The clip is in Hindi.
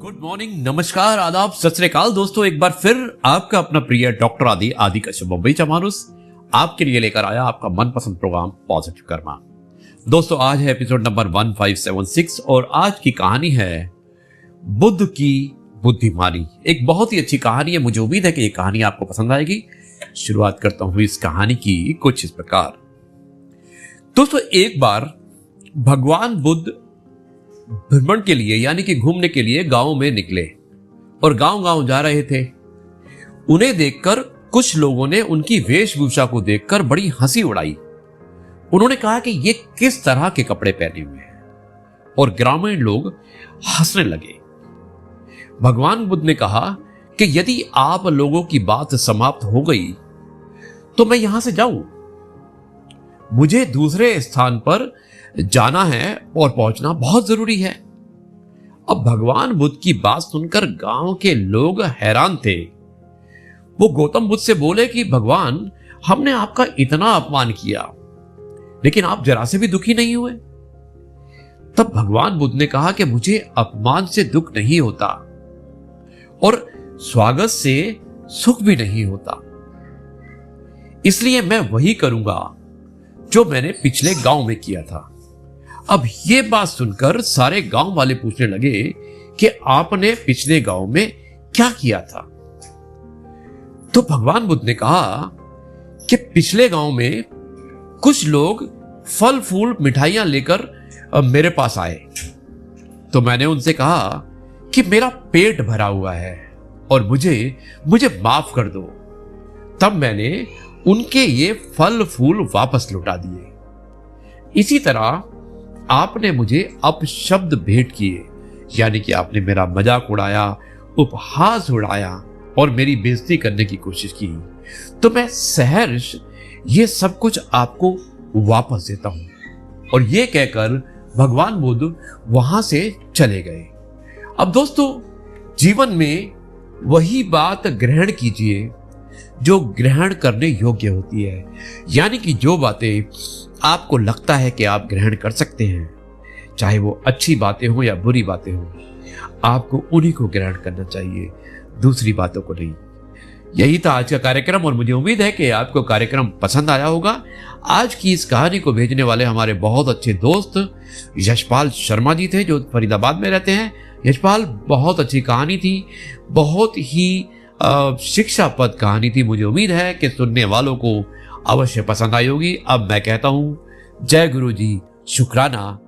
गुड मॉर्निंग, नमस्कार, आदाब, सत श्री अकाल दोस्तों। एक बार फिर आपका अपना प्रिय डॉक्टर आदि कश्यप मुंबई चा मानुस आपके लिए लेकर आया आपका मनपसंद प्रोग्राम पॉजिटिव कर्मा। दोस्तों आज है एपिसोड नंबर 1576 और आज की कहानी है बुद्ध की बुद्धिमानी। एक बहुत ही अच्छी कहानी है, मुझे उम्मीद है कि ये कहानी आपको पसंद आएगी। शुरुआत करता हूं इस कहानी की कुछ इस प्रकार। दोस्तों एक बार भगवान बुद्ध भ्रमण के लिए यानी कि घूमने के लिए गांव में निकले और गांव जा रहे थे। उन्हें देखकर कुछ लोगों ने उनकी वेशभूषा को देखकर बड़ी हंसी उड़ाई। उन्होंने कहा कि ये किस तरह के कपड़े पहने हुए हैं, और ग्रामीण लोग हंसने लगे। भगवान बुद्ध ने कहा कि यदि आप लोगों की बात समाप्त हो गई तो मैं यहां से जाऊं। मुझे दूसरे स्थान पर जाना है और पहुंचना बहुत जरूरी है। अब भगवान बुद्ध की बात सुनकर गांव के लोग हैरान थे। वो गौतम बुद्ध से बोले कि भगवान, हमने आपका इतना अपमान किया लेकिन आप जरा से भी दुखी नहीं हुए। तब भगवान बुद्ध ने कहा कि मुझे अपमान से दुख नहीं होता और स्वागत से सुख भी नहीं होता, इसलिए मैं वही करूंगा जो मैंने पिछले गांव में किया था। अब ये बात सुनकर सारे गांव वाले पूछने लगे कि आपने पिछले गांव में क्या किया था। तो भगवान बुद्ध ने कहा कि पिछले गांव में कुछ लोग फल फूल मिठाइयां लेकर मेरे पास आए, तो मैंने उनसे कहा कि मेरा पेट भरा हुआ है और मुझे माफ कर दो। तब मैंने उनके ये फल फूल वापस लौटा दिए। इसी तरह आपने मुझे अपशब्द भेंट किए, यानी कि आपने मेरा मजाक उड़ाया, उपहास उड़ाया और मेरी बेइज्जती करने की कोशिश की, तो मैं सहर्ष ये सब कुछ आपको वापस देता हूं। और ये कहकर भगवान बुद्ध वहां से चले गए। अब दोस्तों जीवन में वही बात ग्रहण कीजिए जो ग्रहण करने योग्य होती है, यानी कि जो बातें आपको लगता है कि आप ग्रहण कर सकते हैं, चाहे वो अच्छी बातें हो या बुरी बातें हो, आपको उन्हीं को ग्रहण करना चाहिए, दूसरी बातों को नहीं। यही था आज का कार्यक्रम और मुझे उम्मीद है कि आपको कार्यक्रम पसंद आया होगा। आज की इस कहानी को भेजने वाले हमारे बहुत अच्छे दोस्त यशपाल शर्मा जी थे, जो फरीदाबाद में रहते हैं। यशपाल, बहुत अच्छी कहानी थी, बहुत ही शिक्षाप्रद कहानी थी। मुझे उम्मीद है कि सुनने वालों को अवश्य पसंद आई होगी। अब मैं कहता हूं जय गुरु जी, शुक्राना।